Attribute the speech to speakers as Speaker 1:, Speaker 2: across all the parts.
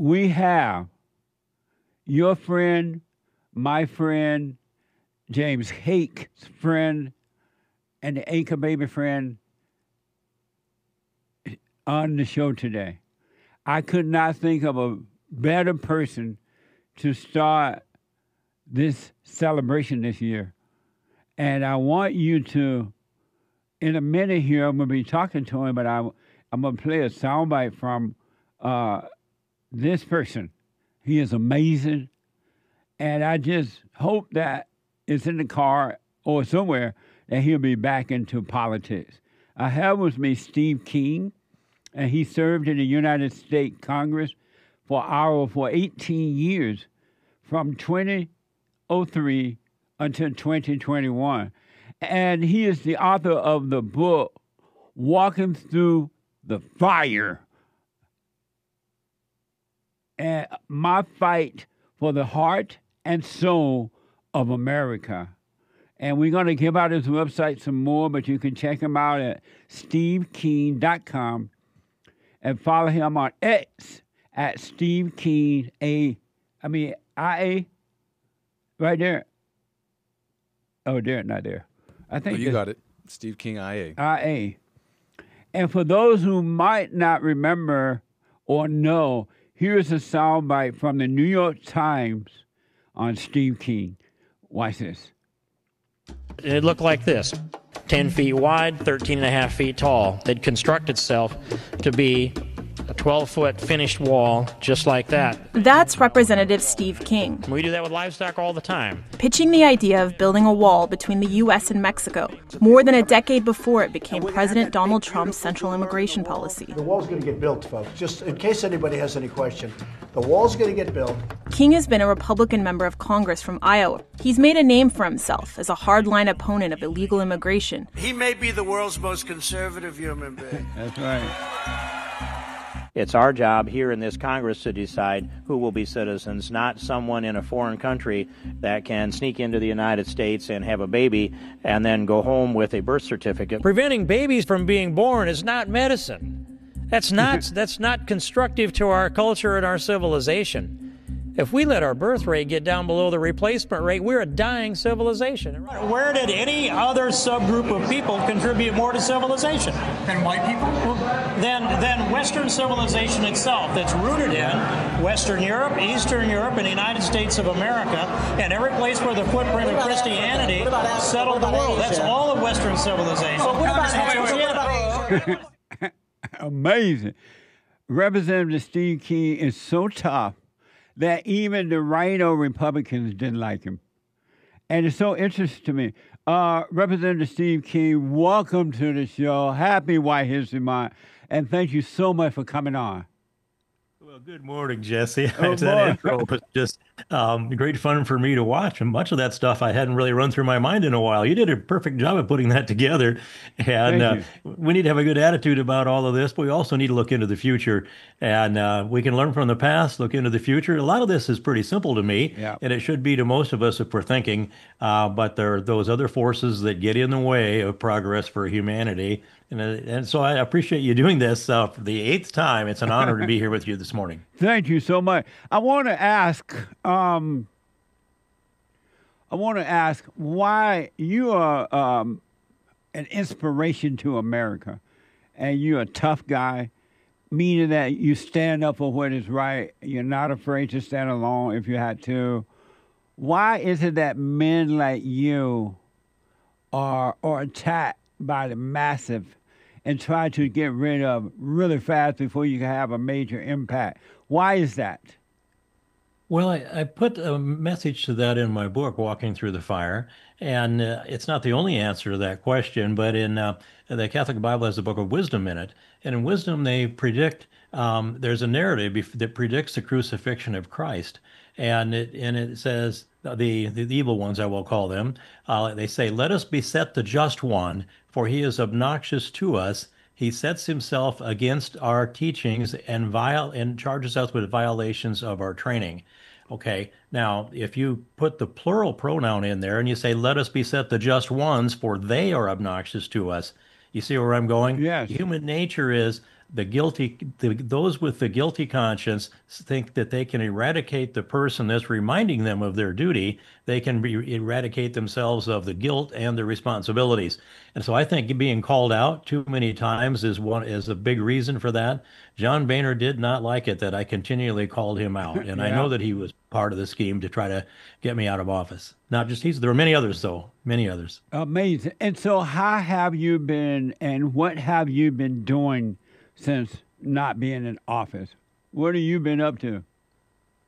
Speaker 1: we have your friend, my friend, James Hake's friend, and the Anchor Baby friend on the show today. I could not think of a better person to start this celebration this year. And I want you to, in a minute here, I'm going to be talking to him, but I'm going to play a soundbite from this person. He is amazing. And I just hope that it's in the car or somewhere that he'll be back into politics. I have with me Steve King, and he served in the United States Congress for 18 years, from 2003 until 2021. And he is the author of the book, Walking Through the Fire, and My Fight for the Heart and Soul of America. And we're going to give out his website some more, but you can check him out at steveking.com and follow him on X at Steve King IA, right there. Oh, there, not there. I think
Speaker 2: you got it. Steve King IA.
Speaker 1: IA. And for those who might not remember or know, here's a soundbite from the New York Times on Steve King. Watch this.
Speaker 3: It looked like this: 10 feet wide, 13 and a half feet tall. They'd construct itself to be a 12-foot finished wall just like that.
Speaker 4: That's Representative Steve King.
Speaker 3: We do that with livestock all the time.
Speaker 4: Pitching the idea of building a wall between the U.S. and Mexico more than a decade before it became President Donald Trump's central immigration policy.
Speaker 5: The wall's going to get built, folks. Just in case anybody has any question, the wall's going to get built.
Speaker 4: King has been a Republican member of Congress from Iowa. He's made a name for himself as a hardline opponent of illegal immigration.
Speaker 6: He may be the world's most conservative human being.
Speaker 1: That's right.
Speaker 3: It's our job here in this Congress to decide who will be citizens, not someone in a foreign country that can sneak into the United States and have a baby and then go home with a birth certificate. Preventing babies from being born is not medicine. That's not constructive to our culture and our civilization. If we let our birth rate get down below the replacement rate, we're a dying civilization. Where did any other subgroup of people contribute more to civilization?
Speaker 7: Than white people?
Speaker 3: Than Western civilization itself, that's rooted in Western Europe, Eastern Europe, and the United States of America, and every place where the footprint of Christianity settled the world. That's all of Western civilization.
Speaker 1: Amazing. Representative Steve King is so tough that even the Rhino Republicans didn't like him. And it's so interesting to me. Representative Steve King, welcome to the show. Happy White History Month. And thank you so much for coming on.
Speaker 7: Well, good morning, Jesse.
Speaker 1: Oh,
Speaker 7: that intro was just great fun for me to watch. And much of that stuff I hadn't really run through my mind in a while. You did a perfect job of putting that together. And we need to have a good attitude about all of this, but we also need to look into the future. And we can learn from the past, look into the future. A lot of this is pretty simple to me, and it should be to most of us if we're thinking. But there are those other forces that get in the way of progress for humanity. And so I appreciate you doing this for the 8th time. It's an honor to be here with you this morning.
Speaker 1: Thank you so much. I want to ask why you are an inspiration to America, and you're a tough guy, meaning that you stand up for what is right. You're not afraid to stand alone if you had to. Why is it that men like you are attacked by the massive and try to get rid of really fast before you can have a major impact? Why is that?
Speaker 7: Well, I put a message to that in my book, Walking Through the Fire, and it's not the only answer to that question, but in the Catholic Bible has a book of wisdom in it, and in wisdom they predict, there's a narrative that predicts the crucifixion of Christ, and it says, the evil ones, I will call them, they say, "Let us beset the just one, for he is obnoxious to us. He sets himself against our teachings and charges us with violations of our training." Okay, now if you put the plural pronoun in there and you say, "Let us beset the just ones, for they are obnoxious to us," you see where I'm going?
Speaker 1: Yes.
Speaker 7: Human nature is those with the guilty conscience think that they can eradicate the person that's reminding them of their duty. They can eradicate themselves of the guilt and the responsibilities. And so I think being called out too many times is a big reason for that. John Boehner did not like it that I continually called him out, and I know that he was part of the scheme to try to get me out of office. Not just there were many others, though, many others.
Speaker 1: Amazing. And so how have you been, and what have you been doing since not being in office? What have you been up to?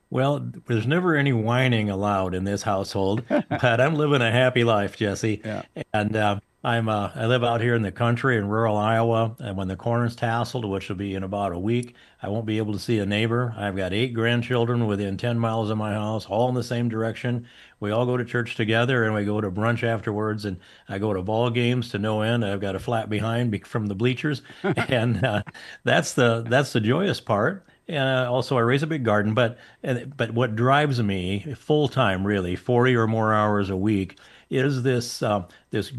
Speaker 7: Well, there's never any whining allowed in this household, but I'm living a happy life, Jesse.
Speaker 1: Yeah.
Speaker 7: And I live out here in the country in rural Iowa, and when the corn's tasseled, which will be in about a week, I won't be able to see a neighbor. I've got 8 grandchildren within 10 miles of my house, all in the same direction. We all go to church together, and we go to brunch afterwards, and I go to ball games to no end. I've got a flat behind from the bleachers, and that's the joyous part. And also, I raise a big garden, but what drives me full time, really, 40 or more hours a week, is this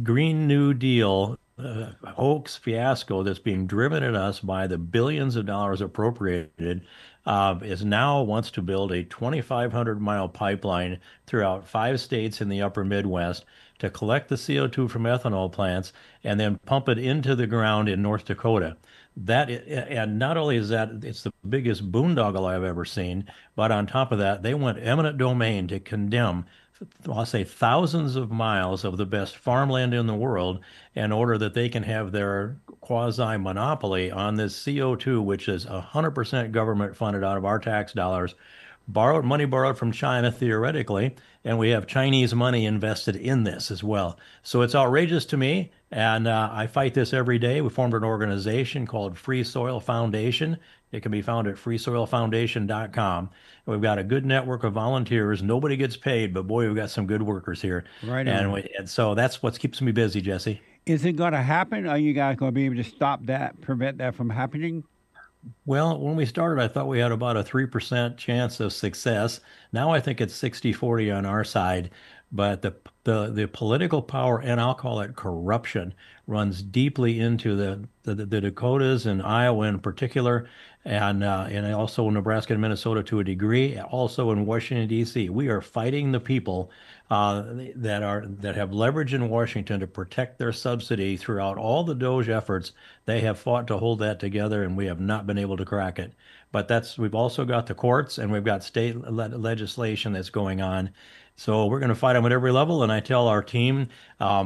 Speaker 7: Green New Deal hoax fiasco that's being driven at us by the billions of dollars appropriated. Is now wants to build a 2,500-mile pipeline throughout 5 states in the upper Midwest to collect the CO2 from ethanol plants and then pump it into the ground in North Dakota. And not only is that, it's the biggest boondoggle I've ever seen, but on top of that, they went eminent domain to condemn, I'll say, thousands of miles of the best farmland in the world in order that they can have their quasi-monopoly on this CO2, which is 100% government funded out of our tax dollars, money borrowed from China theoretically, and we have Chinese money invested in this as well. So it's outrageous to me, and I fight this every day. We formed an organization called Free Soil Foundation. It can be found at freesoilfoundation.com. We've got a good network of volunteers. Nobody gets paid, but boy, we've got some good workers here.
Speaker 1: Right.
Speaker 7: And so that's what keeps me busy, Jesse.
Speaker 1: Is it going to happen? Are you guys going to be able to stop that, prevent that from happening?
Speaker 7: Well, when we started, I thought we had about a 3% chance of success. Now I think it's 60-40 on our side. But the political power, and I'll call it corruption, runs deeply into the Dakotas and Iowa in particular, and also Nebraska and Minnesota to a degree, also in Washington, D.C. We are fighting the people that have leverage in Washington to protect their subsidy throughout all the DOGE efforts. They have fought to hold that together, and we have not been able to crack it. But we've also got the courts, and we've got state legislation that's going on. So we're going to fight them at every level, and I tell our team,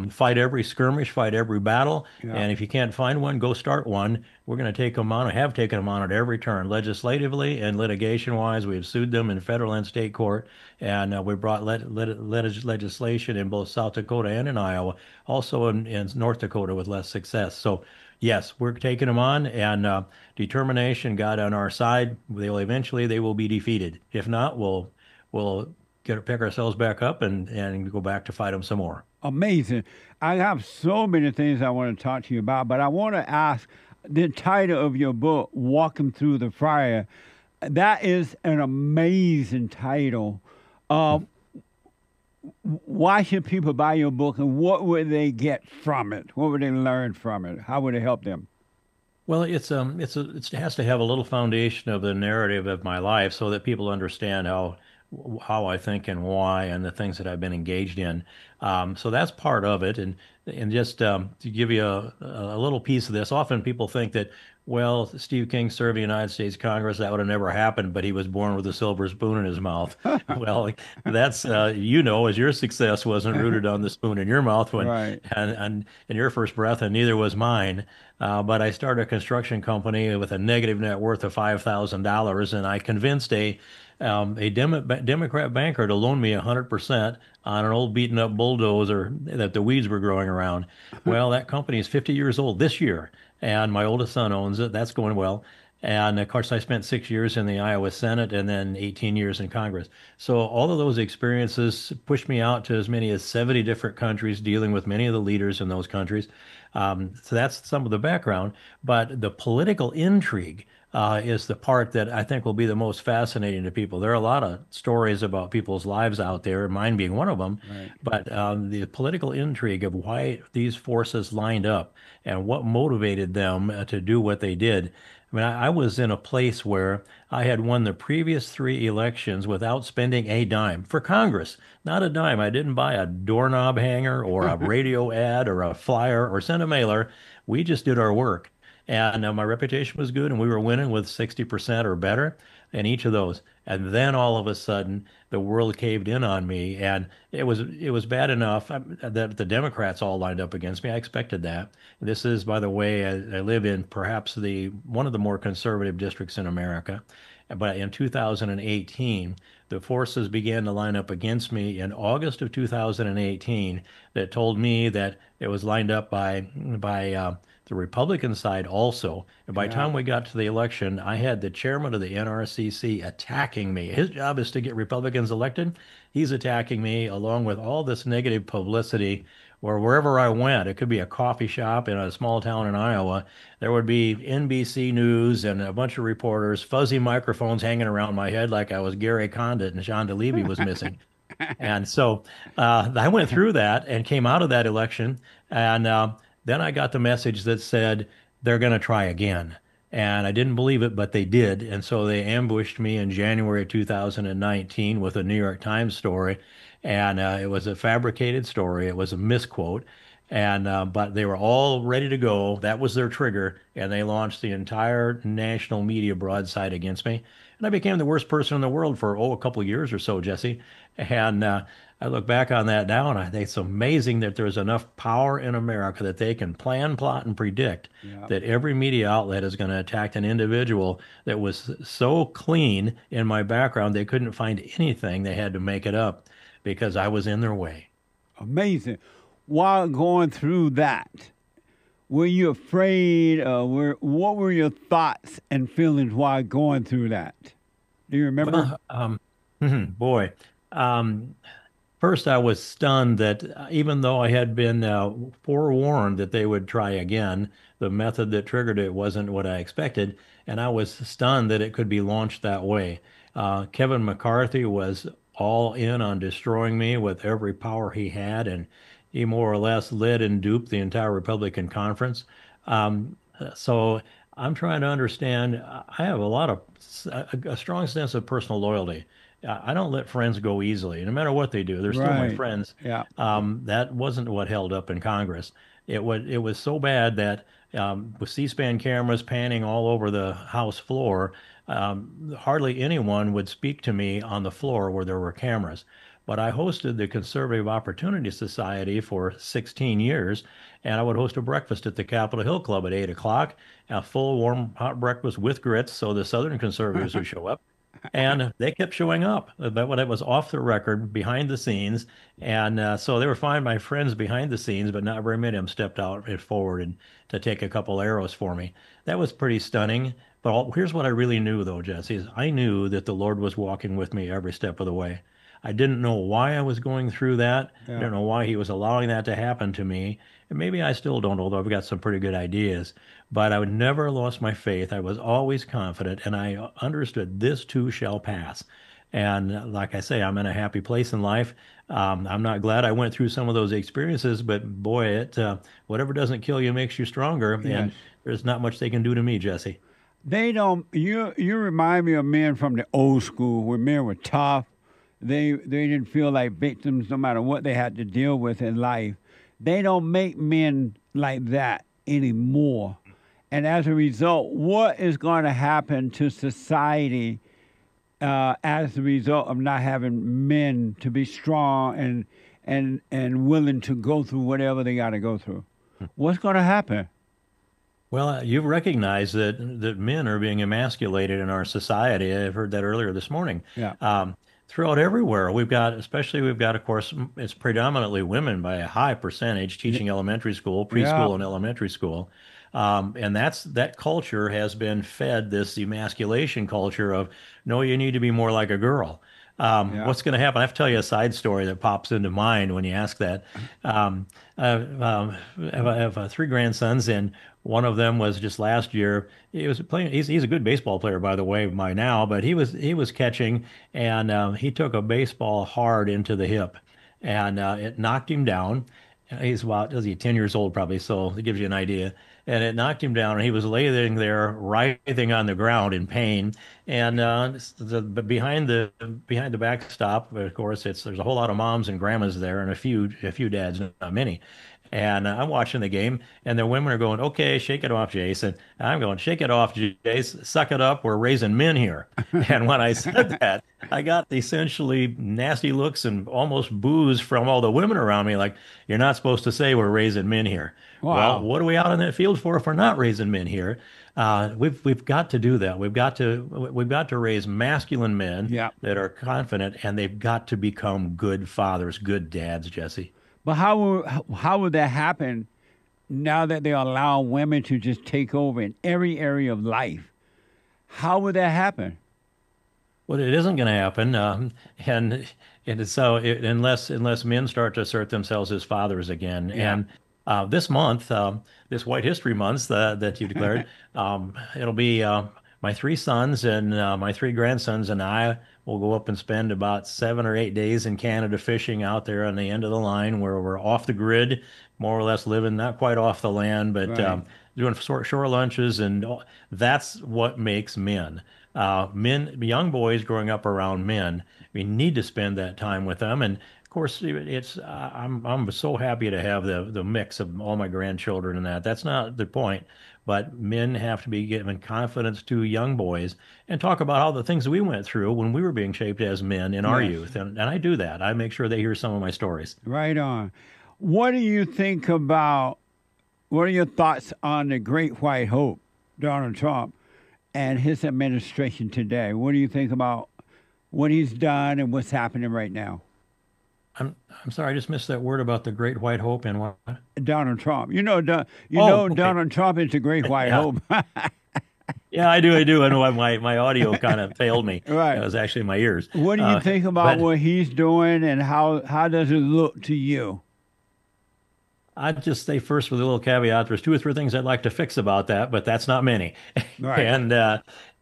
Speaker 7: fight every skirmish, fight every battle, and if you can't find one, go start one. We're going to take them on, have taken them on at every turn, legislatively and litigation-wise. We have sued them in federal and state court, and we brought legislation in both South Dakota and in Iowa, also in North Dakota with less success. So yes, we're taking them on, and determination, God on our side. They will be defeated. If not, we'll pick ourselves back up and go back to fight them some more.
Speaker 1: Amazing. I have so many things I want to talk to you about, but I want to ask the title of your book, Walking Through the Fire. That is an amazing title. Why should people buy your book, and what would they get from it? What would they learn from it? How would it help them?
Speaker 7: Well, it has to have a little foundation of the narrative of my life so that people understand how I think and why, and the things that I've been engaged in. So that's part of it. And just to give you a little piece of this, often people think that, well, Steve King served in the United States Congress, that would have never happened, but he was born with a silver spoon in his mouth. Well, that's, as your success wasn't rooted on the spoon in your mouth and in your first breath, and neither was mine. But I started a construction company with a negative net worth of $5,000, and I convinced a Democrat banker to loan me 100% on an old beaten up bulldozer that the weeds were growing around. Well, that company is 50 years old this year, and my oldest son owns it. That's going well. And of course, I spent 6 years in the Iowa Senate and then 18 years in Congress. So all of those experiences pushed me out to as many as 70 different countries, dealing with many of the leaders in those countries. So that's some of the background. But the political intrigue is the part that I think will be the most fascinating to people. There are a lot of stories about people's lives out there, mine being one of them, but the political intrigue of why these forces lined up and what motivated them to do what they did, I mean, I was in a place where I had won the previous three elections without spending a dime for Congress, not a dime. I didn't buy a doorknob hanger or a radio ad or a flyer or send a mailer. We just did our work. And my reputation was good, and we were winning with 60% or better in each of those. And then all of a sudden, the world caved in on me, and it was bad enough that the Democrats all lined up against me. I expected that. This is, by the way, I live in perhaps the one of the more conservative districts in America. But in 2018, the forces began to line up against me in August of 2018 that told me that it was lined up by the Republican side also. And by the time we got to the election, I had the chairman of the NRCC attacking me. His job is to get Republicans elected. He's attacking me along with all this negative publicity where wherever I went, it could be a coffee shop in a small town in Iowa, there would be NBC News and a bunch of reporters, fuzzy microphones hanging around my head like I was Gary Condit and Jean DeLevy was missing. And so I went through that and came out of that election. And then I got the message that said they're going to try again. And I didn't believe it, but they did. And so they ambushed me in January 2019 with a New York Times story. And it was a fabricated story. It was a misquote. And but they were all ready to go. That was their trigger. And they launched the entire national media broadside against me. And I became the worst person in the world for, a couple of years or so, Jesse. And I look back on that now, and I think it's amazing that there's enough power in America that they can plan, plot, and predict that every media outlet is going to attack an individual that was so clean in my background they couldn't find anything. They had to make it up because I was in their way.
Speaker 1: Amazing. While going through that, were you afraid? What were your thoughts and feelings while going through that? Do you remember?
Speaker 7: Boy. First, I was stunned that even though I had been forewarned that they would try again, the method that triggered it wasn't what I expected, and I was stunned that it could be launched that way. Kevin McCarthy was all in on destroying me with every power he had, and he more or less led and duped the entire Republican conference. So I'm trying to understand. I have a strong sense of personal loyalty. I don't let friends go easily. No matter what they do, they're still my friends.
Speaker 1: Yeah.
Speaker 7: That wasn't what held up in Congress. It was so bad that with C-SPAN cameras panning all over the House floor, hardly anyone would speak to me on the floor where there were cameras. But I hosted the Conservative Opportunity Society for 16 years, and I would host a breakfast at the Capitol Hill Club at 8 o'clock, a full, warm, hot breakfast with grits, so the Southern conservatives would show up. And they kept showing up. But when it was off the record, behind the scenes, and so they were fine, my friends behind the scenes, but not very many of them stepped out and forward and to take a couple arrows for me. That was pretty stunning. But here's what I really knew, though, Jesse, is I knew that the Lord was walking with me every step of the way. I didn't know why I was going through that. I didn't know why he was allowing that to happen to me. And maybe I still don't, although I've got some pretty good ideas. But I would never lost my faith. I was always confident, and I understood this too shall pass. And like I say, I'm in a happy place in life. I'm not glad I went through some of those experiences, but boy, whatever doesn't kill you makes you stronger. Yes. And there's not much they can do to me, Jesse.
Speaker 1: They don't. You remind me of men from the old school where men were tough. They didn't feel like victims no matter what they had to deal with in life. They don't make men like that anymore. And as a result, what is going to happen to society as a result of not having men to be strong and willing to go through whatever they got to go through? What's going to happen?
Speaker 7: Well, you've recognized that men are being emasculated in our society. I've heard that earlier this morning.
Speaker 1: Yeah.
Speaker 7: Throughout everywhere. We've got, of course, it's predominantly women by a high percentage teaching elementary school, preschool, and elementary school. And that culture has been fed this emasculation culture of, no, you need to be more like a girl. What's going to happen? I have to tell you a side story that pops into mind when you ask that. I have three grandsons, and one of them was just last year. He was playing. He's a good baseball player, by the way, by now. But he was catching, and he took a baseball hard into the hip, and it knocked him down. He's about 10 years old probably, so it gives you an idea. and it knocked him down, and he was laying there writhing on the ground in pain. And behind the backstop, of course, there's a whole lot of moms and grandmas there, and a few dads, not many. And I'm watching the game, and the women are going, "Okay, shake it off, Jason." I'm going, "Shake it off, Jason. Suck it up. We're raising men here." And when I said that, I got essentially nasty looks and almost boos from all the women around me, like, "You're not supposed to say we're raising men here."
Speaker 1: Wow.
Speaker 7: Well, what are we out on that field for if we're not raising men here? We've got to do that. We've got to raise masculine men
Speaker 1: Yeah.
Speaker 7: that are confident, and they've got to become good fathers, good dads, Jesse.
Speaker 1: But how would that happen now that they allow women to just take over in every area of life? How would that happen?
Speaker 7: Well, it isn't going to happen, unless men start to assert themselves as fathers again.
Speaker 1: Yeah.
Speaker 7: And this month, this White History Month that you declared, it'll be my three sons and my three grandsons and I will go up and spend about 7 or 8 days in Canada fishing out there on the end of the line, where we're off the grid, more or less living not quite off the land, but
Speaker 1: Right.
Speaker 7: doing shore lunches, and that's what makes men. Young boys growing up around men, we need to spend that time with them. And of course, I'm so happy to have the mix of all my grandchildren and that. That's not the point, but men have to be given confidence to young boys and talk about all the things we went through when we were being shaped as men in our
Speaker 1: Yes.
Speaker 7: youth. And I do that. I make sure they hear some of my stories.
Speaker 1: Right on. What do you think about, what are your thoughts on the Great White Hope, Donald Trump, and his administration today? What do you think about what he's done and what's happening right now?
Speaker 7: I'm sorry, I just missed that word about the Great White Hope and what?
Speaker 1: Donald Trump.
Speaker 7: Okay.
Speaker 1: Donald Trump is the Great White
Speaker 7: Yeah.
Speaker 1: Hope.
Speaker 7: Yeah, I do. I know my audio kind of failed me.
Speaker 1: Right.
Speaker 7: It was actually my ears.
Speaker 1: What do you think about
Speaker 7: but-
Speaker 1: what he's doing, and how does it look to you?
Speaker 7: I'd just say first with a little caveat, there's 2 or 3 things I'd like to fix about that, but that's not many.
Speaker 1: Right.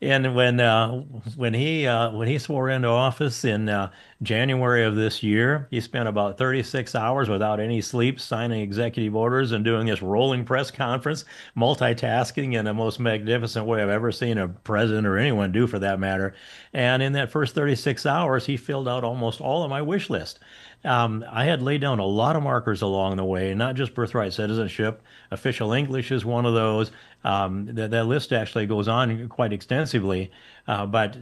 Speaker 7: And when he swore into office in January of this year, he spent about 36 hours without any sleep signing executive orders and doing this rolling press conference, multitasking in the most magnificent way I've ever seen a president or anyone do, for that matter. And in that first 36 hours, he filled out almost all of my wish list. I had laid down a lot of markers along the way, not just birthright citizenship. Official English is one of those. That list actually goes on quite extensively. But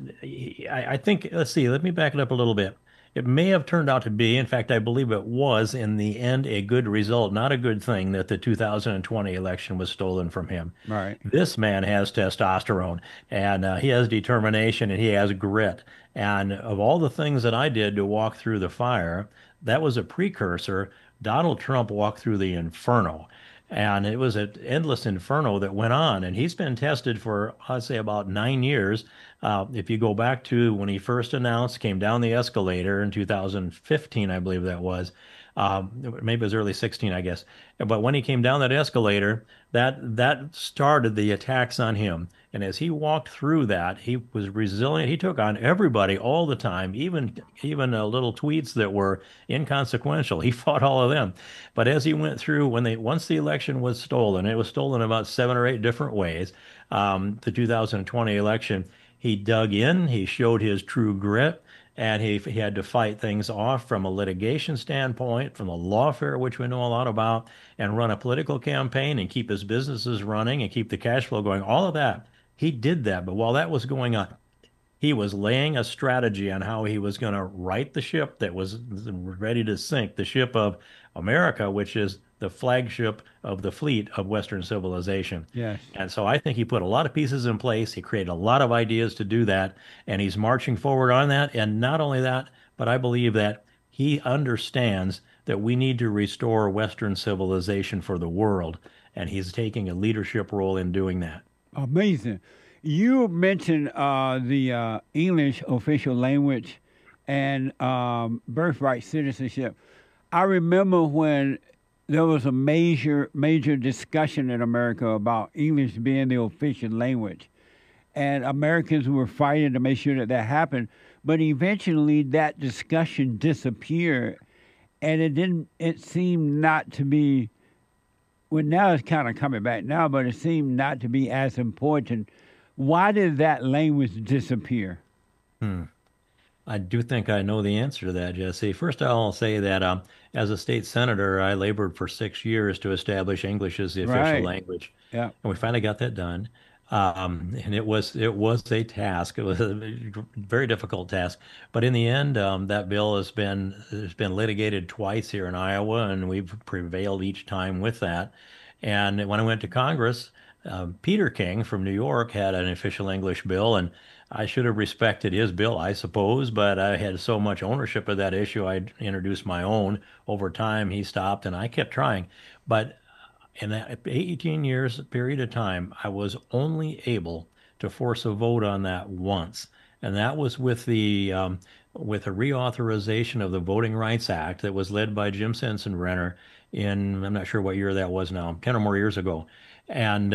Speaker 7: I think, let's see, let me back it up a little bit. It may have turned out to be, in fact, I believe it was in the end, a good result, not a good thing that the 2020 election was stolen from him.
Speaker 1: Right.
Speaker 7: This man has testosterone, and he has determination, and he has grit. And of all the things that I did to walk through the fire, that was a precursor. Donald Trump walked through the inferno. And it was an endless inferno that went on. And he's been tested for, I'd say, about 9 years. If you go back to when he first announced, came down the escalator in 2015, I believe that was. Maybe it was early 16, I guess. But when he came down that escalator, that started the attacks on him. And as he walked through that, he was resilient. He took on everybody all the time, even little tweets that were inconsequential. He fought all of them. But as he went through, once the election was stolen, it was stolen about 7 or 8 different ways. The 2020 election, he dug in. He showed his true grit. And he had to fight things off from a litigation standpoint, from the lawfare, which we know a lot about, and run a political campaign and keep his businesses running and keep the cash flow going. All of that, he did that. But while that was going on, he was laying a strategy on how he was going to right the ship that was ready to sink, the ship of America, which is the flagship of the fleet of Western civilization.
Speaker 1: Yes.
Speaker 7: And so I think he put a lot of pieces in place. He created a lot of ideas to do that, and he's marching forward on that. And not only that, but I believe that he understands that we need to restore Western civilization for the world, and he's taking a leadership role in doing that.
Speaker 1: Amazing. You mentioned the English official language and birthright citizenship. I remember when there was a major discussion in America about English being the official language. And Americans were fighting to make sure that happened. But eventually that discussion disappeared. And it seemed not to be well, now it's kind of coming back now, but it seemed not to be as important. Why did that language disappear?
Speaker 7: I do think I know the answer to that, Jesse. First, I'll say that as a state senator, I labored for 6 years to establish English as the official
Speaker 1: Right.
Speaker 7: language,
Speaker 1: Yeah.
Speaker 7: and we finally got that done. And it was a task. It was a very difficult task, but in the end, that bill has been litigated twice here in Iowa, and we've prevailed each time with that. And when I went to Congress, Peter King from New York had an official English bill, and I should have respected his bill, I suppose, but I had so much ownership of that issue, I introduced my own. Over time, he stopped, and I kept trying. But in that 18 years period of time, I was only able to force a vote on that once, and that was with a reauthorization of the Voting Rights Act that was led by Jim Sensenbrenner in, I'm not sure what year that was now, 10 or more years ago, and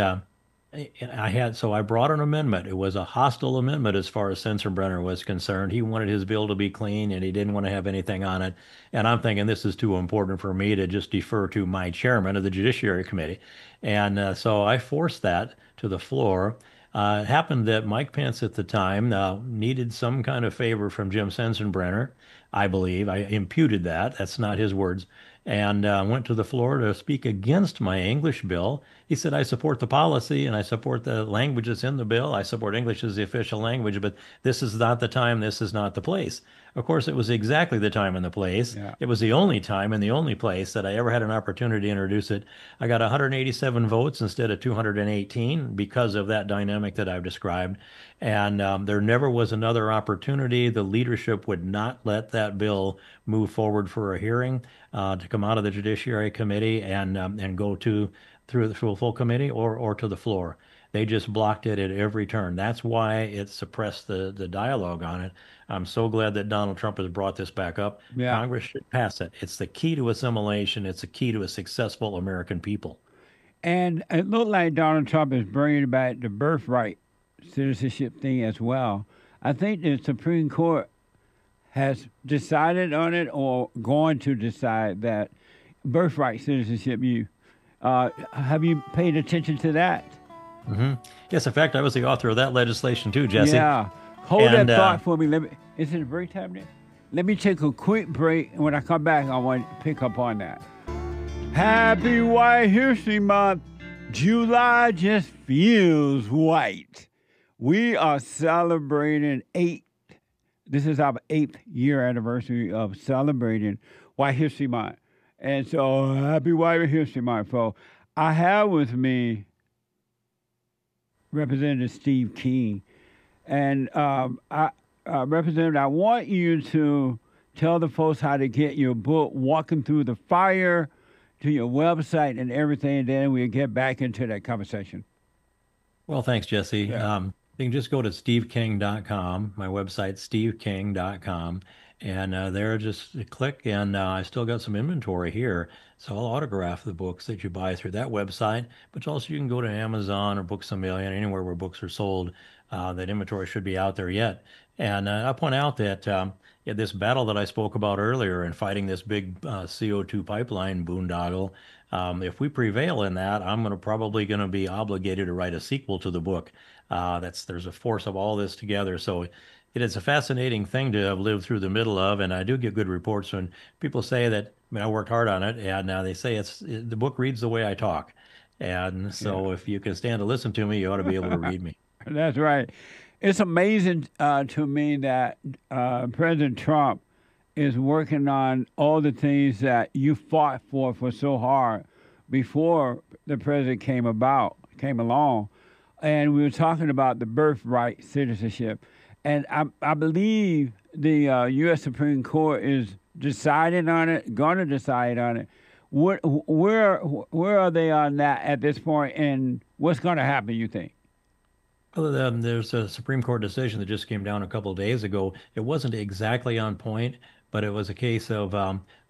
Speaker 7: I brought an amendment. It was a hostile amendment as far as Sensenbrenner was concerned. He wanted his bill to be clean and he didn't want to have anything on it. And I'm thinking this is too important for me to just defer to my chairman of the Judiciary Committee. And so I forced that to the floor. It happened that Mike Pence at the time needed some kind of favor from Jim Sensenbrenner, I believe. I imputed that. That's not his words. And went to the floor to speak against my English bill. He said, I support the policy and I support the language that's in the bill. I support English as the official language, but this is not the time, this is not the place. Of course, it was exactly the time and the place.
Speaker 1: Yeah.
Speaker 7: It was the only time and the only place that I ever had an opportunity to introduce it. I got 187 votes instead of 218 because of that dynamic that I've described. And there never was another opportunity. The leadership would not let that bill move forward for a hearing to come out of the Judiciary Committee and go through a full committee or to the floor. They just blocked it at every turn. That's why it suppressed the dialogue on it. I'm so glad that Donald Trump has brought this back up.
Speaker 1: Yeah.
Speaker 7: Congress should pass it. It's the key to assimilation. It's the key to a successful American people.
Speaker 1: And it looked like Donald Trump is bringing back the birthright citizenship thing as well. I think the Supreme Court has decided on it or going to decide that birthright citizenship. Have you paid attention to that?
Speaker 7: Yes, in fact, I was the author of that legislation too, Jesse.
Speaker 1: Yeah. Hold
Speaker 7: And,
Speaker 1: that thought for me. Is it a break time there? Let me take a quick break. And when I come back, I want to pick up on that. Happy White History Month. July just feels white. We are celebrating this is our 8th year anniversary of celebrating White History Month. And so happy White History Month, folks. I have with me Representative Steve King. And Representative, I want you to tell the folks how to get your book, Walking Through the Fire, to your website and everything, and then we'll get back into that conversation.
Speaker 7: Well, thanks, Jesse.
Speaker 1: Yeah.
Speaker 7: You can just go to steveking.com, my website, steveking.com, and there just click, and I still got some inventory here. So I'll autograph the books that you buy through that website, but also you can go to Amazon or Books A Million, anywhere where books are sold. That inventory should be out there yet. And I'll point out that this battle that I spoke about earlier in fighting this big CO2 pipeline boondoggle, if we prevail in that, I'm probably going to be obligated to write a sequel to the book. There's a force of all this together. So it is a fascinating thing to have lived through the middle of, and I do get good reports when people say that, I worked hard on it, and they say the book reads the way I talk. And so if you can stand to listen to me, you ought to be able to read me.
Speaker 1: That's right. It's amazing to me that President Trump is working on all the things that you fought for so hard before the president came along. And we were talking about the birthright citizenship. And I believe the U.S. Supreme Court is deciding on it, going to decide on it. Where are they on that at this point, and what's going to happen, you think?
Speaker 7: Well, there's a Supreme Court decision that just came down a couple of days ago. It wasn't exactly on point, but it was a case of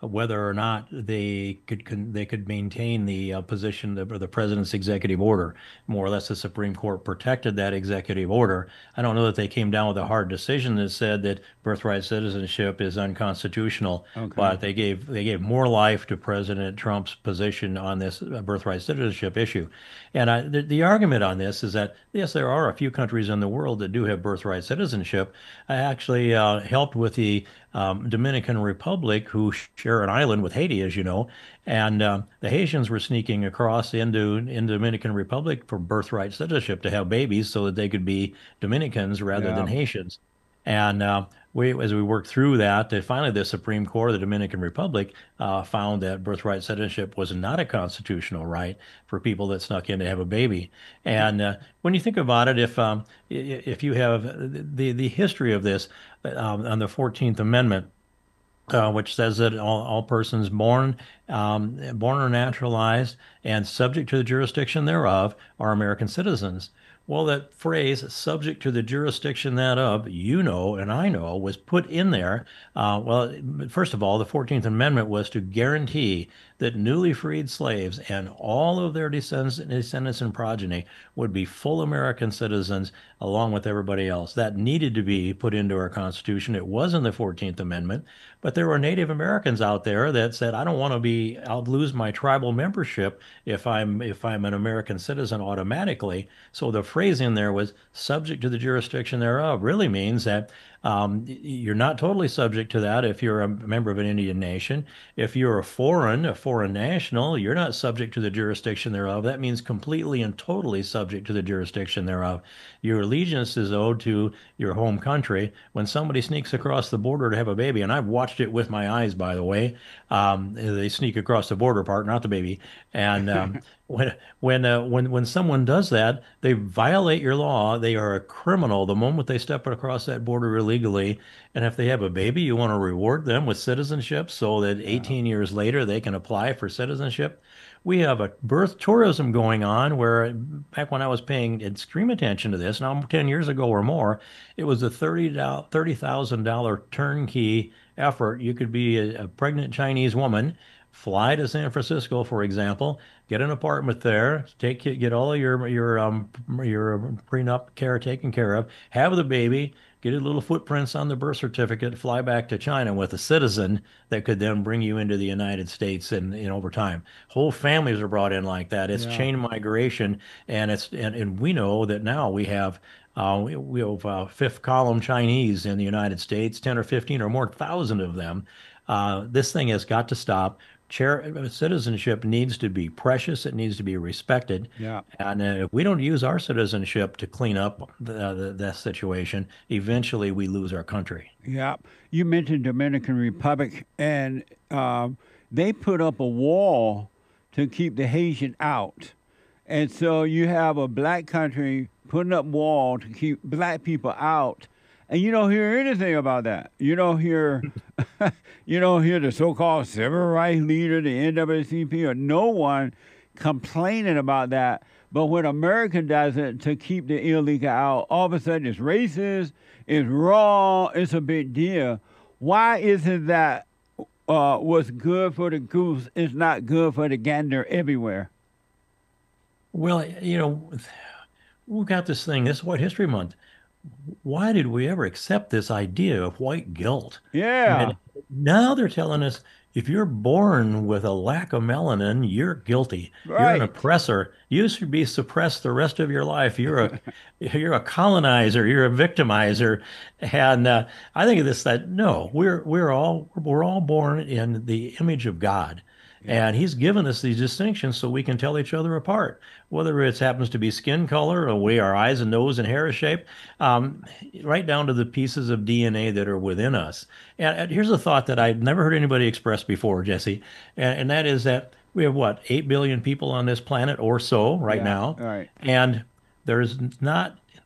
Speaker 7: whether or not they could maintain the position of the president's executive order. More or less, the Supreme Court protected that executive order. I don't know that they came down with a hard decision that said that birthright citizenship is unconstitutional, but they gave more life to President Trump's position on this birthright citizenship issue. And the argument on this is that yes, there are a few countries in the world that do have birthright citizenship. I actually helped with the Dominican Republic, who share an island with Haiti, as you know, and the Haitians were sneaking across into Dominican Republic for birthright citizenship to have babies so that they could be Dominicans rather than Haitians. And as we worked through that, finally the Supreme Court of the Dominican Republic found that birthright citizenship was not a constitutional right for people that snuck in to have a baby. And when you think about it, if you have the history of this on the 14th Amendment, which says that all persons born or naturalized and subject to the jurisdiction thereof are American citizens. Well, that phrase, subject to the jurisdiction thereof, you know, and I know, was put in there. Well, first of all, the 14th Amendment was to guarantee that newly freed slaves and all of their descendants and progeny would be full American citizens along with everybody else. That needed to be put into our Constitution. It was in the 14th Amendment, but there were Native Americans out there that said, I don't want to I'll lose my tribal membership if I'm an American citizen automatically. So the phrase in there was subject to the jurisdiction thereof really means that you're not totally subject to that if you're a member of an Indian nation. If you're a foreign national, you're not subject to the jurisdiction thereof. That means completely and totally subject to the jurisdiction thereof. Your allegiance is owed to your home country. When somebody sneaks across the border to have a baby, and I've watched it with my eyes, by the way, they sneak across the border part, not the baby. And when someone does that, they violate your law. They are a criminal the moment they step across that border illegally. And if they have a baby, you want to reward them with citizenship so that 18 years later they can apply for citizenship. We have a birth tourism going on where back when I was paying extreme attention to this, now 10 years ago or more, it was a $30,000 turnkey effort. You could be a pregnant Chinese woman, fly to San Francisco, for example, get an apartment there, get all of your prenup care taken care of, have the baby, get a little footprints on the birth certificate, fly back to China with a citizen that could then bring you into the United States and over time. Whole families are brought in like that. It's chain migration, and we know that now we have fifth column Chinese in the United States, 10 or 15 or more thousand of them. This thing has got to stop. Citizenship needs to be precious. It needs to be respected.
Speaker 1: Yeah.
Speaker 7: And if we don't use our citizenship to clean up that situation, eventually we lose our country.
Speaker 1: Yeah. You mentioned Dominican Republic, and they put up a wall to keep the Haitian out. And so you have a black country putting up wall to keep black people out. And you don't hear anything about that. You don't hear the so-called civil rights leader, the NAACP, or no one complaining about that. But when America does it to keep the illegal out, all of a sudden it's racist, it's wrong, it's a big deal. Why is it that what's good for the goose is not good for the gander everywhere?
Speaker 7: Well, we've got this thing, this is White History Month. Why did we ever accept this idea of white guilt?
Speaker 1: Yeah.
Speaker 7: And now they're telling us if you're born with a lack of melanin, you're guilty.
Speaker 1: Right.
Speaker 7: You're an oppressor. You should be suppressed the rest of your life. You're a colonizer. You're a victimizer. And I think of this that no, we're all born in the image of God. And he's given us these distinctions so we can tell each other apart, whether it happens to be skin color or the way our eyes and nose and hair is shaped, right down to the pieces of DNA that are within us. And here's a thought that I've never heard anybody express before, Jesse, and that is that we have, 8 billion people on this planet or so right now,
Speaker 1: right.
Speaker 7: And there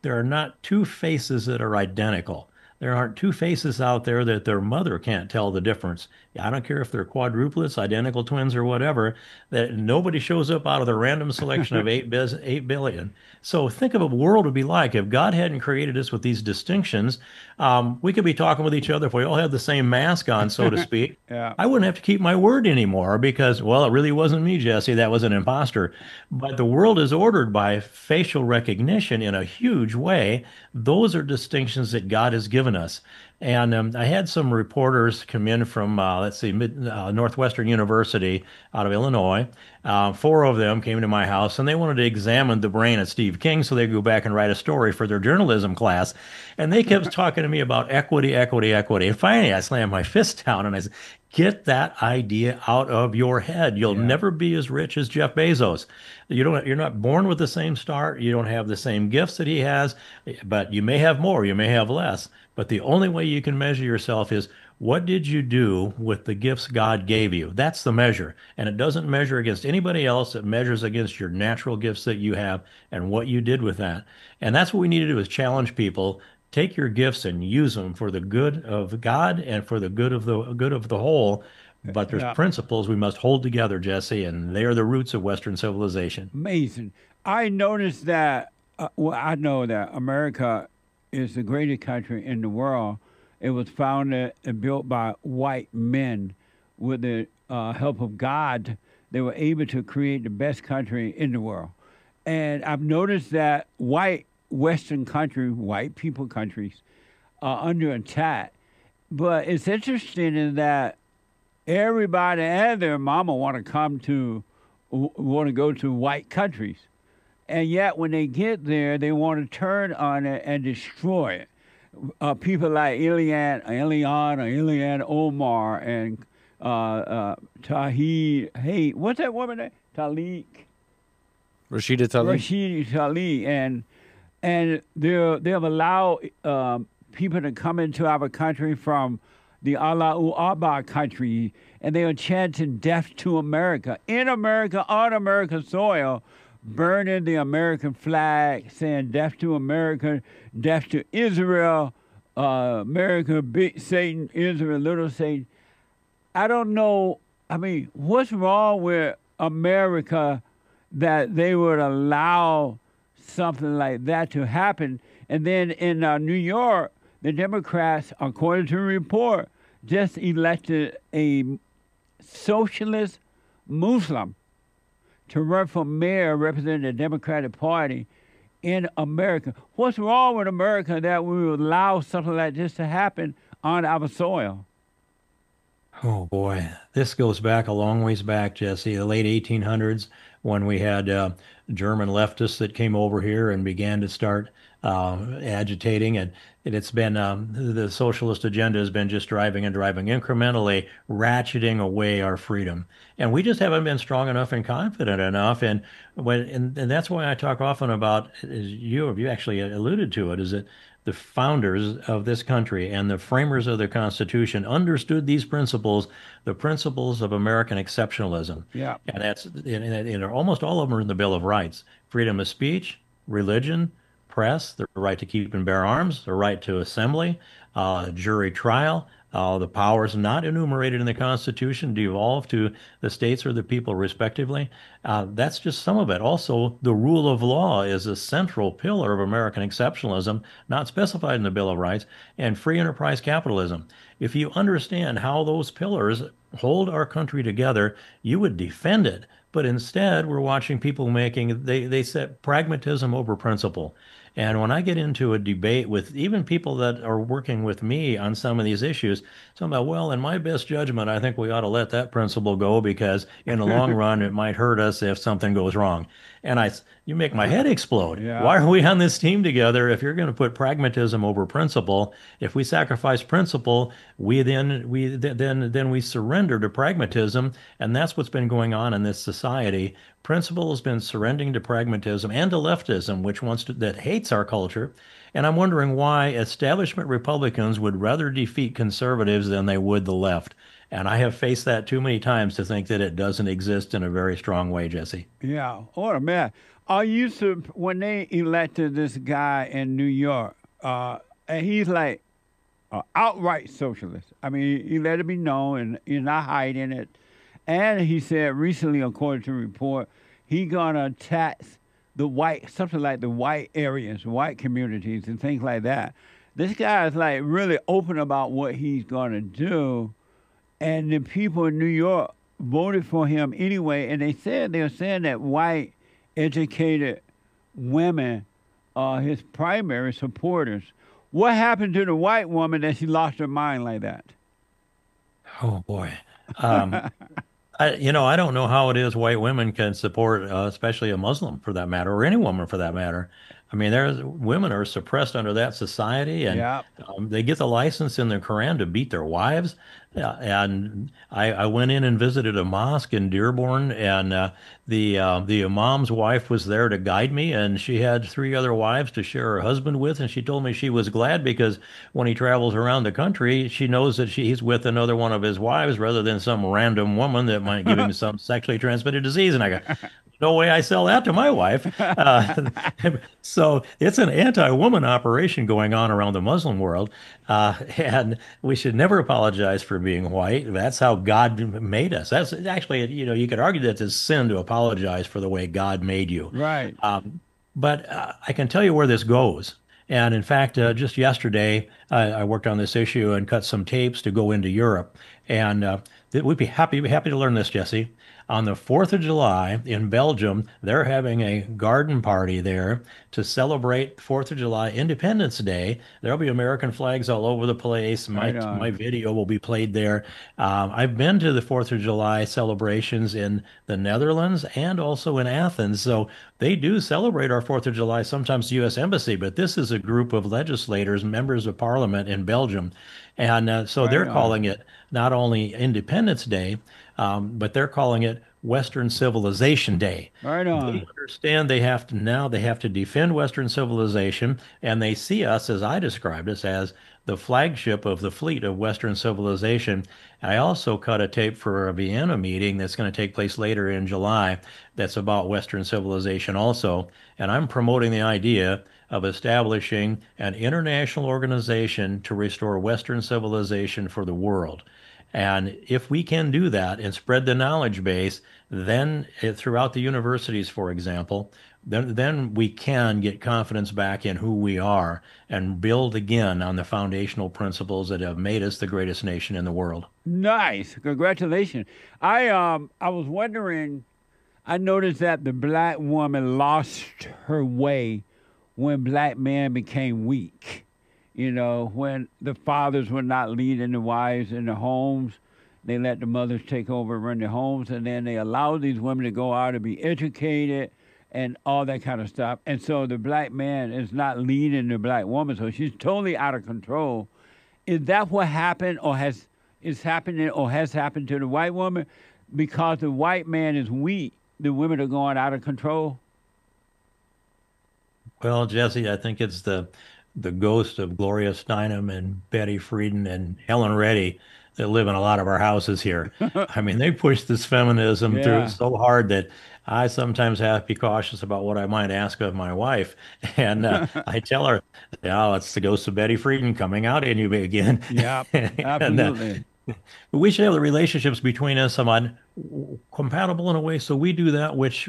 Speaker 7: are not two faces that are identical. There aren't two faces out there that their mother can't tell the difference. I don't care if they're quadruplets, identical twins, or whatever, that nobody shows up out of the random selection of 8 billion. So think of a world would be like if God hadn't created us with these distinctions. We could be talking with each other if we all had the same mask on, so to speak.
Speaker 1: Yeah.
Speaker 7: I wouldn't have to keep my word anymore because, well, it really wasn't me, Jesse. That was an imposter. But the world is ordered by facial recognition in a huge way. Those are distinctions that God has given us. And I had some reporters come in from, let's see, Northwestern University out of Illinois. 4 of them came to my house and they wanted to examine the brain of Steve King so they could go back and write a story for their journalism class. And they kept talking to me about equity, equity, equity. And finally, I slammed my fist down and I said, get that idea out of your head. You'll never be as rich as Jeff Bezos. You're not born with the same start. You don't have the same gifts that he has, but you may have more, you may have less. But the only way you can measure yourself is what did you do with the gifts God gave you? That's the measure. And it doesn't measure against anybody else. It measures against your natural gifts that you have and what you did with that. And that's what we need to do is challenge people. Take your gifts and use them for the good of God and for the good of the whole. But there's principles we must hold together, Jesse, and they are the roots of Western civilization.
Speaker 1: Amazing. I noticed that, I know that America is the greatest country in the world. It was founded and built by white men. With the help of God, they were able to create the best country in the world. And I've noticed that white Western country, white people countries, are under attack. But it's interesting in that everybody and their mama want to go to white countries. And yet when they get there, they want to turn on it and destroy it. People like Ilhan Omar and Tlaib, what's that woman name? Rashida Tlaib. And they've allowed people to come into our country from the Allahu Akbar country, and they are chanting death to America. In America, on American soil, burning the American flag, saying death to America, death to Israel, America, big Satan, Israel, little Satan. I don't know, I mean, what's wrong with America that they would allow something like that to happen? And then in New York, the Democrats, according to a report, just elected a socialist Muslim to run for mayor representing the Democratic Party in America. What's wrong with America that we would allow something like this to happen on our soil?
Speaker 7: Oh boy, this goes back a long ways back, Jesse, the late 1800s when we had German leftists that came over here and began to start agitating. And it's been the socialist agenda has been just driving incrementally, ratcheting away our freedom. And we just haven't been strong enough and confident enough. And that's why I talk often about, as you actually alluded to it, is that the founders of this country and the framers of the Constitution understood these principles, the principles of American exceptionalism.
Speaker 1: Yeah.
Speaker 7: And that's almost all of them are in the Bill of Rights: freedom of speech, religion, press, the right to keep and bear arms, the right to assembly, jury trial. The powers not enumerated in the Constitution devolve to the states or the people respectively. That's just some of it. Also, the rule of law is a central pillar of American exceptionalism, not specified in the Bill of Rights, and free enterprise capitalism. If you understand how those pillars hold our country together, you would defend it. But instead, we're watching people they set pragmatism over principle. And when I get into a debate with even people that are working with me on some of these issues, so I'm like, well, in my best judgment, I think we ought to let that principle go because in the long run, it might hurt us if something goes wrong. And you make my head explode.
Speaker 1: Yeah.
Speaker 7: Why are we on this team together if you're going to put pragmatism over principle? If we sacrifice principle, we surrender to pragmatism, and that's what's been going on in this society. Principle has been surrendering to pragmatism and to leftism, that hates our culture. And I'm wondering why establishment Republicans would rather defeat conservatives than they would the left. And I have faced that too many times to think that it doesn't exist in a very strong way, Jesse.
Speaker 1: Yeah. Oh, man. When they elected this guy in New York, and he's like outright socialist. I mean, he let it be known, and he's not hiding it. And he said recently, according to a report, he's gonna tax the white, something like the white areas, white communities, and things like that. This guy is like really open about what he's gonna do, and the people in New York voted for him anyway. And they're saying that white, educated women are his primary supporters. What happened to the white woman that she lost her mind like that?
Speaker 7: Oh boy. I don't know how it is white women can support, especially a Muslim for that matter, or any woman for that matter. I mean, women are suppressed under that society, and
Speaker 1: Yeah.
Speaker 7: they get the license in the Quran to beat their wives. And I went in and visited a mosque in Dearborn, and the imam's wife was there to guide me, and she had 3 other wives to share her husband with, and she told me she was glad because when he travels around the country, she knows that he's with another one of his wives rather than some random woman that might give him some sexually transmitted disease. And I go, no way I sell that to my wife. So it's an anti-woman operation going on around the Muslim world. And we should never apologize for being white. That's how God made us. That's actually, you could argue that it's sin to apologize for the way God made you.
Speaker 1: Right.
Speaker 7: But I can tell you where this goes. And in fact, just yesterday, I worked on this issue and cut some tapes to go into Europe. And we'd be happy to learn this, Jesse. On the 4th of July in Belgium, they're having a garden party there to celebrate 4th of July Independence Day. There'll be American flags all over the place. My video will be played there. I've been to the 4th of July celebrations in the Netherlands and also in Athens. So they do celebrate our 4th of July, sometimes the U.S. Embassy, but this is a group of legislators, members of parliament in Belgium. And so they're calling it not only Independence Day, but they're calling it Western Civilization Day.
Speaker 1: Right on.
Speaker 7: They understand they have to defend Western civilization, and they see us, as I described us, as the flagship of the fleet of Western civilization. I also cut a tape for a Vienna meeting that's going to take place later in July that's about Western civilization also. And I'm promoting the idea of establishing an international organization to restore Western civilization for the world. And if we can do that and spread the knowledge base, then throughout the universities, for example, then we can get confidence back in who we are and build again on the foundational principles that have made us the greatest nation in the world.
Speaker 1: Nice. Congratulations. I was wondering, I noticed that the black woman lost her way when black men became weak. When the fathers were not leading the wives in the homes, they let the mothers take over and run the homes, and then they allowed these women to go out and be educated and all that kind of stuff. And so the black man is not leading the black woman, so she's totally out of control. Is that what happened is happening or has happened to the white woman? Because the white man is weak, the women are going out of control?
Speaker 7: Well, Jesse, I think it's the ghost of Gloria Steinem and Betty Friedan and Helen Reddy that live in a lot of our houses here. I mean, they push this feminism through so hard that I sometimes have to be cautious about what I might ask of my wife. And I tell her, it's the ghost of Betty Friedan coming out in you again.
Speaker 1: Yeah, absolutely.
Speaker 7: We should have the relationships between us somewhat compatible in a way so we do that which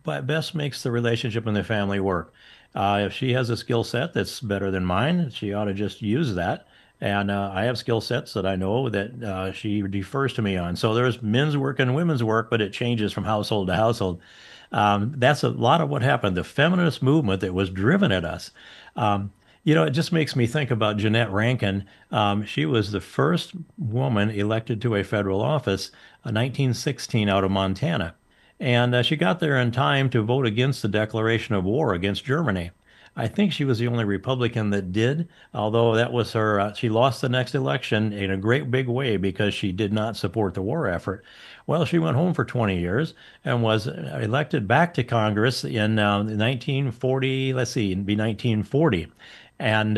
Speaker 7: best makes the relationship and the family work. If she has a skill set that's better than mine, she ought to just use that. And I have skill sets that I know that she defers to me on. So there's men's work and women's work, but it changes from household to household. That's a lot of what happened. The feminist movement that was driven at us. It just makes me think about Jeanette Rankin. She was the first woman elected to a federal office in 1916 out of Montana. And she got there in time to vote against the declaration of war against Germany. I think she was the only Republican that did, although that was her. She lost the next election in a great big way because she did not support the war effort. Well, she went home for 20 years and was elected back to Congress in 1940. Let's see, it'd be 1940. And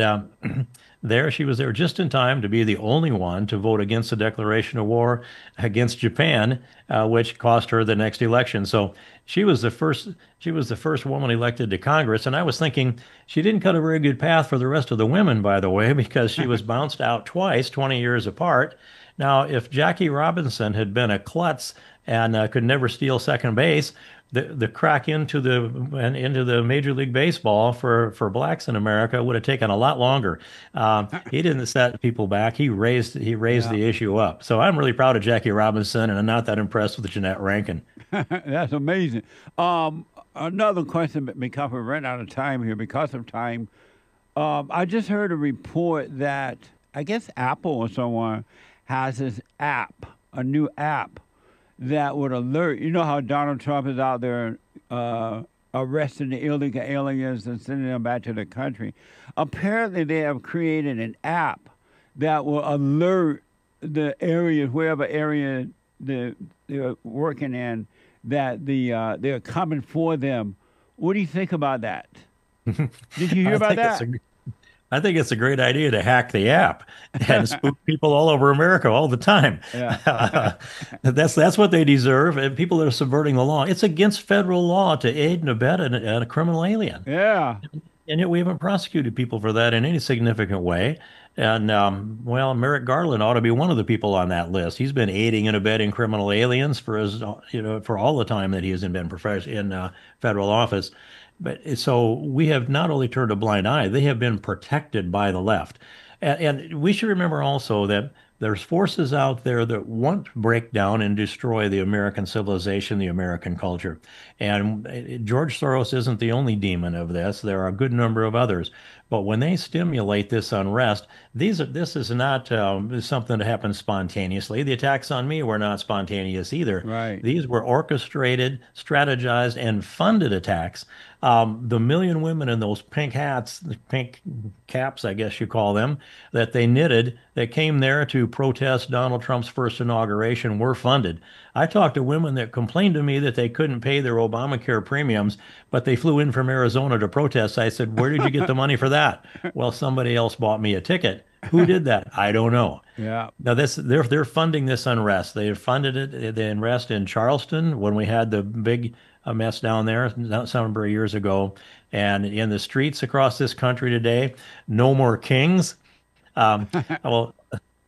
Speaker 7: there. She was there just in time to be the only one to vote against the declaration of war against Japan, which cost her the next election. So she was the first. She was the first woman elected to Congress, and I was thinking she didn't cut a very good path for the rest of the women, by the way, because she was bounced out twice, 20 years apart. Now, if Jackie Robinson had been a klutz and could never steal second base, the crack into the Major League Baseball for blacks in America would have taken a lot longer. He didn't set people back. He raised the issue up. So I'm really proud of Jackie Robinson, and I'm not that impressed with Jeanette Rankin.
Speaker 1: That's amazing. Another question, because we're running out of time here, because of time. I just heard a report that I guess Apple or someone has this app, a new app that would alert. You know how Donald Trump is out there arresting the illegal aliens and sending them back to the country. Apparently, they have created an app that will alert the areas, wherever area they're working in, that they're coming for them. What do you think about that? Did you hear about that?
Speaker 7: I think it's a great idea to hack the app and spook people all over America all the time.
Speaker 1: Yeah.
Speaker 7: That's what they deserve. And people that are subverting the law. It's against federal law to aid and abet a criminal alien.
Speaker 1: Yeah.
Speaker 7: And yet we haven't prosecuted people for that in any significant way. And well, Merrick Garland ought to be one of the people on that list. He's been aiding and abetting criminal aliens for for all the time that he has been in federal office. But so we have not only turned a blind eye, they have been protected by the left. And we should remember also that there's forces out there that want to break down and destroy the American civilization, the American culture. And George Soros isn't the only demon of this. There are a good number of others. But when they stimulate this unrest, this is not something that happens spontaneously. The attacks on me were not spontaneous either.
Speaker 1: Right.
Speaker 7: These were orchestrated, strategized, and funded attacks. The million women in those pink hats, the pink caps, I guess you call them, that they knitted, that came there to protest Donald Trump's first inauguration were funded. I talked to women that complained to me that they couldn't pay their Obamacare premiums, but they flew in from Arizona to protest. I said, "Where did you get the money for that?" "Well, somebody else bought me a ticket." Who did that? I don't know.
Speaker 1: Yeah.
Speaker 7: Now they're funding this unrest. They funded it, the unrest in Charleston when we had the big mess down there a number of years ago, and in the streets across this country today. No more kings. Well,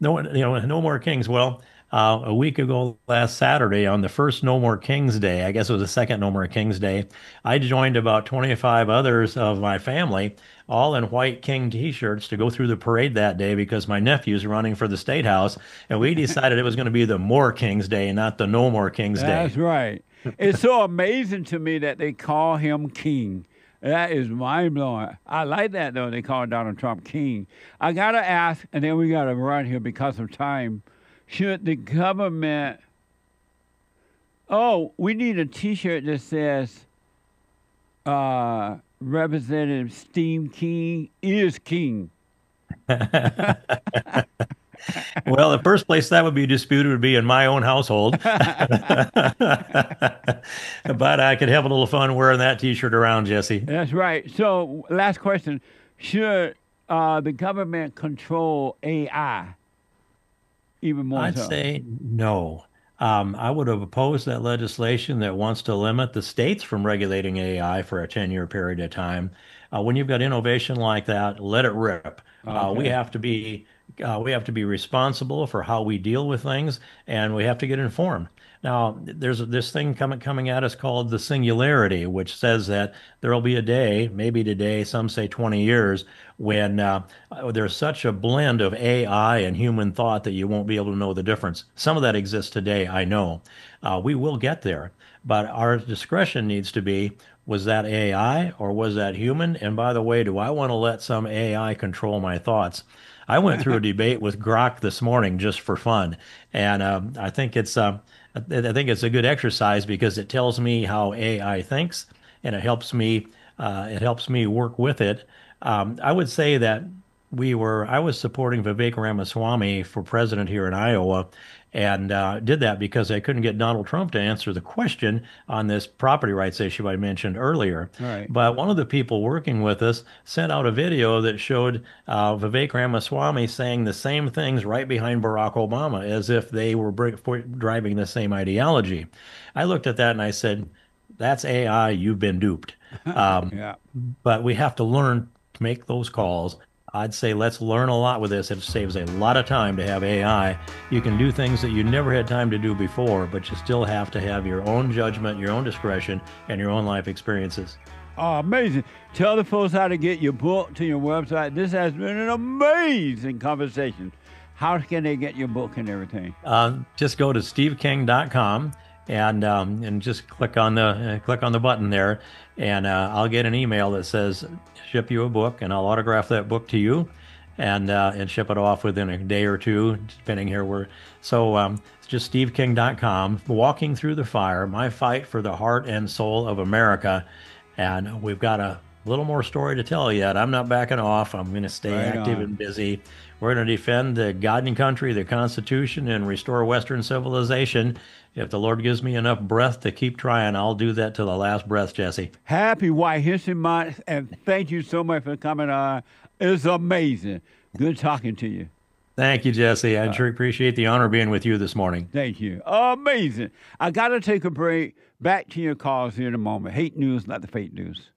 Speaker 7: no more kings. Well, a week ago, last Saturday, on the first No More Kings Day, I guess it was the second No More Kings Day, I joined about 25 others of my family, all in white king T-shirts, to go through the parade that day because my nephew's running for the State House, and we decided it was going to be the More Kings Day, not the No More Kings Day.
Speaker 1: That's right. It's so amazing to me that they call him king. That is mind-blowing. I like that, though, they call Donald Trump king. I got to ask, and then we got to run here because of time, should the government... Oh, we need a T-shirt that says Representative Steve King is king.
Speaker 7: Well, the first place that would be disputed would be in my own household. But I could have a little fun wearing that T-shirt around, Jesse.
Speaker 1: That's right. So, last question. Should the government control AI even more
Speaker 7: I'd
Speaker 1: so?
Speaker 7: say no. I would have opposed that legislation that wants to limit the states from regulating AI for a 10-year period of time. When you've got innovation like that, let it rip.
Speaker 1: Okay.
Speaker 7: We have to be responsible for how we deal with things, and we have to get informed. Now, there's this thing coming at us called the singularity, which says that there will be a day, maybe today, some say 20 years, when there's such a blend of AI and human thought that you won't be able to know the difference. Some of that exists today, I know. We will get there, but our discretion needs to be, was that AI or was that human? And by the way, do I want to let some AI control my thoughts? I went through a debate with Grok this morning just for fun, and I think it's a good exercise because it tells me how AI thinks, and it helps me work with it. I would say that I was supporting Vivek Ramaswamy for president here in Iowa, and did that because I couldn't get Donald Trump to answer the question on this property rights issue I mentioned earlier.
Speaker 1: Right.
Speaker 7: But one of the people working with us sent out a video that showed Vivek Ramaswamy saying the same things right behind Barack Obama, as if they were driving the same ideology. I looked at that and I said, that's AI, you've been duped.
Speaker 1: Yeah.
Speaker 7: But we have to learn to make those calls. I'd say let's learn a lot with this. It saves a lot of time to have AI. You can do things that you never had time to do before, but you still have to have your own judgment, your own discretion, and your own life experiences.
Speaker 1: Oh, amazing. Tell the folks how to get your book to your website. This has been an amazing conversation. How can they get your book and everything?
Speaker 7: Just go to steveking.com and just click on the button there, and I'll get an email that says ship you a book, and I'll autograph that book to you, and ship it off within a day or two, depending here where. So it's just steveking.com. Walking Through the Fire: My Fight for the Heart and Soul of America, and we've got a little more story to tell yet. I'm not backing off. I'm going to stay active and busy. We're going to defend the God and country, the Constitution, and restore Western civilization. If the Lord gives me enough breath to keep trying, I'll do that till the last breath, Jesse.
Speaker 1: Happy White History Month, and thank you so much for coming on. It's amazing. Good talking to you.
Speaker 7: Thank you, Jesse. I sure appreciate the honor being with you this morning.
Speaker 1: Thank you. Amazing. I got to take a break. Back to your calls here in a moment. Hate news, not the fake news.